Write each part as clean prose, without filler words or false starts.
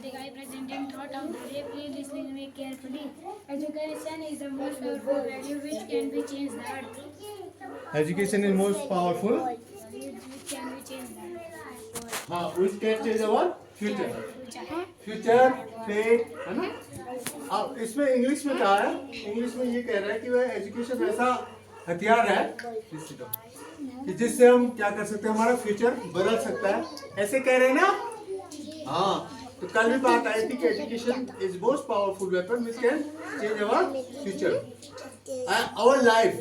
the guy presenting thought of the day. Please listen to me carefully. Education is the most powerful value which can be changed the earth. Education is most powerful. Which can be changed the earth. हाँ, which can change our future. Future. Future fate है ना। अब इसमें English में कहा है, English में ये कह रहा है कि वह एजुकेशन ऐसा हथियार है कि जिससे हम क्या कर सकते हैं, हमारा फ्यूचर बदल सकता है, ऐसे कह रहे हैं ना। हाँ, तो कल भी बात आई थी कि education is most powerful weapon which can change our future our life.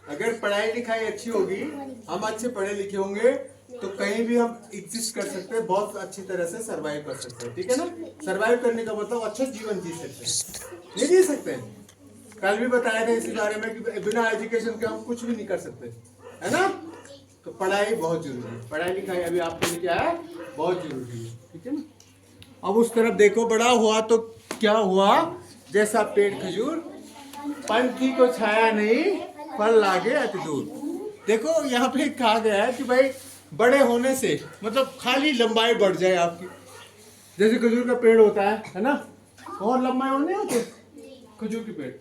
अगर पढ़ाई लिखाई अच्छी होगी, हम अच्छे पढ़े लिखे होंगे, तो कहीं भी हम एग्जिस्ट कर सकते हैं, बहुत अच्छी तरह से सरवाइव कर सकते हैं। ठीक है ना। सरवाइव करने का मतलब अच्छा जीवन जी सकते हैं, नहीं जी सकते हैं। कल भी बताया था इसी बारे में कि बिना एजुकेशन के हम कुछ भी नहीं कर सकते, है ना। तो पढ़ाई बहुत जरूरी है, पढ़ाई लिखाई अभी आपके लिए क्या है, बहुत जरूरी है। ठीक है ना। अब उस तरफ देखो, बड़ा हुआ तो क्या हुआ, जैसा पेड़ खजूर, पंछी को छाया नहीं, फल लागे अति दूर। देखो यहाँ पे कहा गया है कि भाई बड़े होने से मतलब खाली लंबाई बढ़ जाए आपकी। जैसे खजूर का पेड़ होता है ना, और लंबाई होने होते खजूर के पेड़,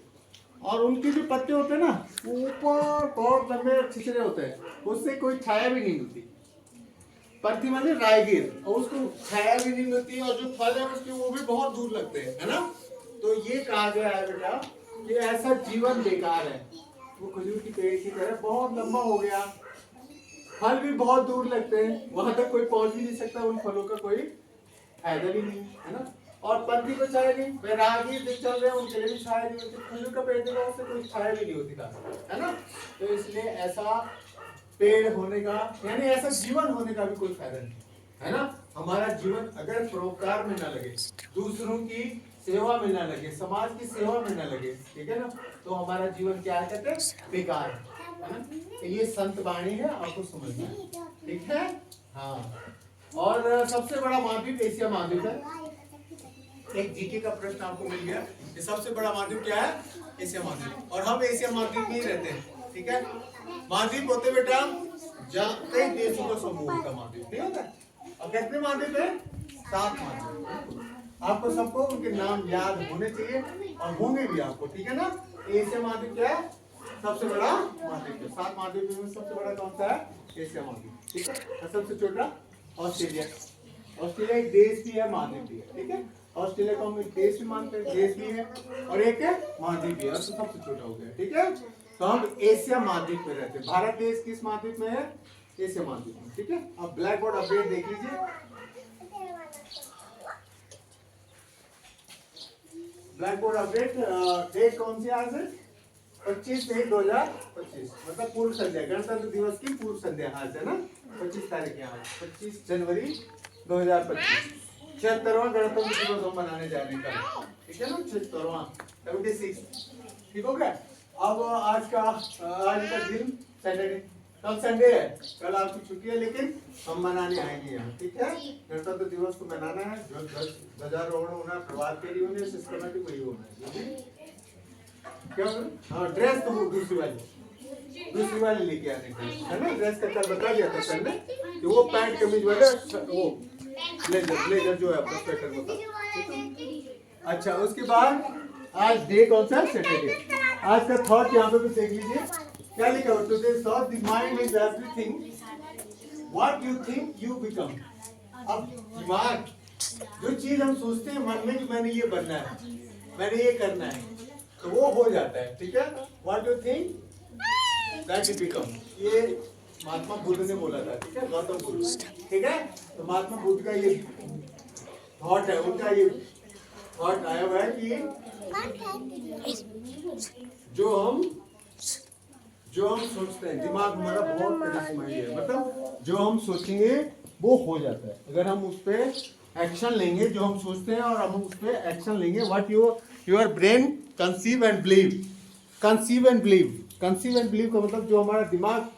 और उनके जो पत्ते होते हैं ना, ऊपर बहुत लंबे छिछले होते हैं, उससे कोई छाया भी नहीं मिलती। पत्ती माने रायगीर, और उसको छाया भी नहीं मिलती, और जो फल है उसके वो भी बहुत दूर लगते हैं, है ना। तो ये कहा गया है बेटा कि ऐसा जीवन बेकार है। वो खजूर की पेड़ की तरह बहुत लंबा हो गया, फल भी बहुत दूर लगते हैं, वहां तक कोई पहुंच भी नहीं सकता, उन फलों का कोई फायदा भी नहीं, है ना। और पंछी को छाया नहीं, राहगीर जो चल रहे हैं उनके लिए भी छाया नहीं होती, खजूर का पेड़ देखो उससे कोई छाया भी नहीं होती था, है ना। तो इसलिए ऐसा पेड़ होने का यानी ऐसा जीवन होने का भी कोई फायदा नहीं, है ना। हमारा जीवन अगर परोपकार में ना लगे, दूसरों की सेवा में ना लगे, समाज की सेवा में ना लगे, ठीक है ना, तो हमारा जीवन क्या कहते हैं, बेकार है ना। तो ये संत वाणी है, आपको समझना है, ठीक है। हाँ, और सबसे बड़ा महाद्वीप एशिया महाद्वीप है। एक जीके का प्रश्न आपको मिल गया कि सबसे बड़ा महाद्वीप क्या है, एशिया महाद्वीप, और हम एशिया महाद्वीप में ही रहते हैं। ठीक है। महाद्वीप होते बेटा जहाँ कई देशों का समूह का महाद्वीप नहीं होता। और कितने महाद्वीप है, 7 महाद्वीप। आपको सबको उनके नाम याद होने चाहिए और होंगे भी आपको, ठीक है ना। एशिया महाद्वीप क्या है, सबसे बड़ा महाद्वीप है। 7 महाद्वीप में सबसे बड़ा कौन सा है, एशिया महाद्वीप, ठीक है। और सबसे छोटा ऑस्ट्रेलिया। ऑस्ट्रेलिया एक देश भी है, महाद्वीप भी है, ठीक है। ऑस्ट्रेलिया को हम एक देश भी मानते हैं, देश भी है और एक महाद्वीप भी है, तो सबसे छोटा हो गया, ठीक है। तो हम एशिया महाद्वीप में रहते हैं। भारत देश किस महाद्वीप में है, एशिया महाद्वीप में, ठीक है। अब ब्लैक बोर्ड अपडेट देख लीजिए। ब्लैक बोर्ड अपडेट डेट कौन सी आज है, 25/1/2025, मतलब पूर्व संध्या, गणतंत्र दिवस की पूर्व संध्या आज है ना, 25 तारीख है आज, 25 जनवरी 2025। 76वां गणतंत्र दिवस हम मनाने जा रहे हैं, ठीक है ना। 76वां 76, ठीक हो गया। अब आज का दिन सैटरडे, कल संडे है, कल आपकी छुट्टी है, लेकिन हम मनाने आएंगे यहाँ, ठीक है। गणतंत्र दिवस को मनाना है, ध्वजारोहण होना, प्रभात फेरी होनी, सिस्टमेटिक वही होना है, क्या। हाँ, ड्रेस तो दूसरी वाली लेके आने का है ना। ड्रेस का कल बता दिया था सर ने कि वो पैंट कमीज वाला, वो ब्लेजर जो है अपना स्वेटर होता। अच्छा, उसके बाद आज डे कौन सा, सैटरडे। आज का थॉट यहाँ पे भी देख लीजिए, क्या लिखा हुआ, today thought the mind is everything what you think you become. अब दिमाग, जो चीज हम सोचते हैं मन में कि मैंने ये बनना है, मैंने ये करना है, तो वो हो जाता है, ठीक है। What you think that you become, ये महात्मा बुद्ध ने बोला था, ठीक है, गौतम बुद्ध, ठीक है। तो महात्मा बुद्ध का ये थॉट है, उनका ये थॉट आया हुआ है कि जो हम सोचते हैं, दिमाग हमारा बहुत करिश्माई है, मतलब जो हम सोचेंगे वो हो जाता है, अगर हम उस पर एक्शन लेंगे, जो हम सोचते हैं और हम उस पर एक्शन लेंगे। What your brain conceive and believe, conceive and believe का मतलब जो हमारा दिमाग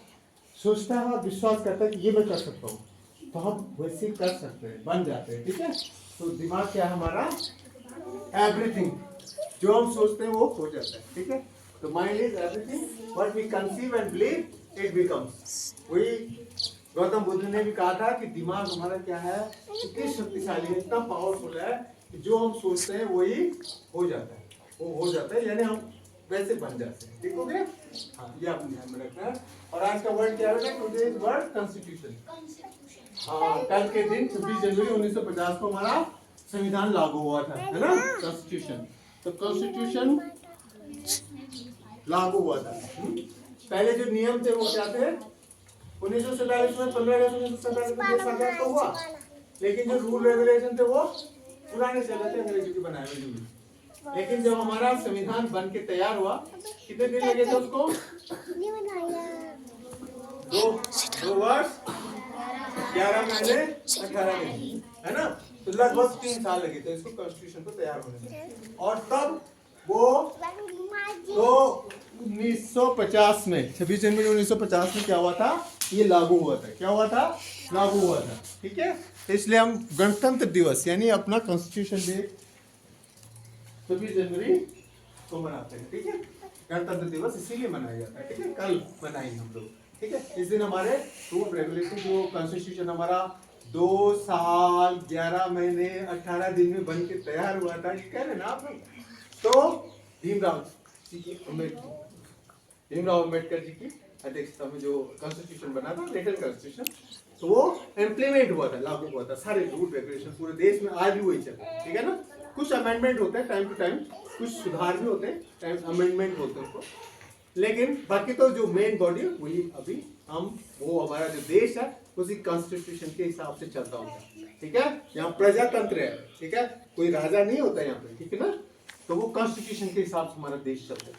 सोचता है और विश्वास करता है कि ये मैं कर सकता हूँ, तो हम वैसे कर सकते हैं, बन जाते हैं, ठीक है। तो दिमाग क्या है हमारा, एवरीथिंग, जो हम सोचते हैं वो हो जाता है, ठीक है। तो mind is everything, what we conceive and believe it becomes. वही गौतम बुद्ध ने भी कहा था कि दिमाग हमारा क्या है, इतनी शक्तिशाली है, इतना पावरफुल है कि जो हम सोचते हैं वही हो जाता है, वो हो जाता है, यानी हम वैसे बन जाते हैं। ठीक हो गया? हाँ, ये आप ध्यान में रखना है। और आज का वर्ड क्या है? Today's word constitution. हाँ, कल के दिन 26 जनवरी 1950 को हमारा संविधान लागू हुआ था, है ना? कॉन्स्टिट्यूशन, तो कॉन्स्टिट्यूशन लागू हुआ था। पहले जो नियम थे वो क्या थे? 1947 में 15 अगस्त 1947 में देश आजाद तो हुआ, लेकिन जो रूल रेगुलेशन थे वो पुराने चले थे, अंग्रेजों के बनाए हुए रूल। लेकिन जब हमारा संविधान बन के तैयार हुआ, कितने दिन लगे थे उसको? 2 वर्ष 11 महीने 18 दिन, है ना? तो लगभग 3 साल लगे थे इसको कॉन्स्टिट्यूशन को तैयार होने में। और तब वो तो 1950 में 26 जनवरी 1950 में क्या हुआ था? ये लागू हुआ था। क्या हुआ था? लागू हुआ था। ठीक है, इसलिए हम गणतंत्र दिवस यानी अपना कॉन्स्टिट्यूशन डे 26 जनवरी को मनाते हैं। ठीक है, गणतंत्र दिवस इसीलिए मनाया जाता है। ठीक है, कल मनाएंगे हम लोग। ठीक है, इस दिन हमारे रूल रेगुलेशन जो कॉन्स्टिट्यूशन हमारा 2 साल 11 महीने 18 दिन में बन के तैयार हुआ था, ये कह रहे ना आप लोग। तो भीमराव अम्बेडकर जी की अध्यक्षता में जो कॉन्स्टिट्यूशन बना था, रिटन कॉन्स्टिट्यूशन, तो वो इम्प्लीमेंट हुआ था, लागू हुआ था। सारे रूल रेगुलेशन पूरे देश में आज भी वही चल रहा है। ठीक है ना? कुछ अमेंडमेंट होते हैं टाइम टू टाइम, कुछ सुधार भी होते हैं, टाइम अमेंडमेंट होते हैं उनको, लेकिन बाकी तो जो मेन बॉडी है वही अभी हम, वो हमारा जो देश है उसी कॉन्स्टिट्यूशन के हिसाब से चलता होता है। ठीक है, यहाँ प्रजातंत्र है। ठीक है, कोई राजा नहीं होता यहाँ पे। ठीक है ना? तो वो कॉन्स्टिट्यूशन के हिसाब से हमारा देश चलता है।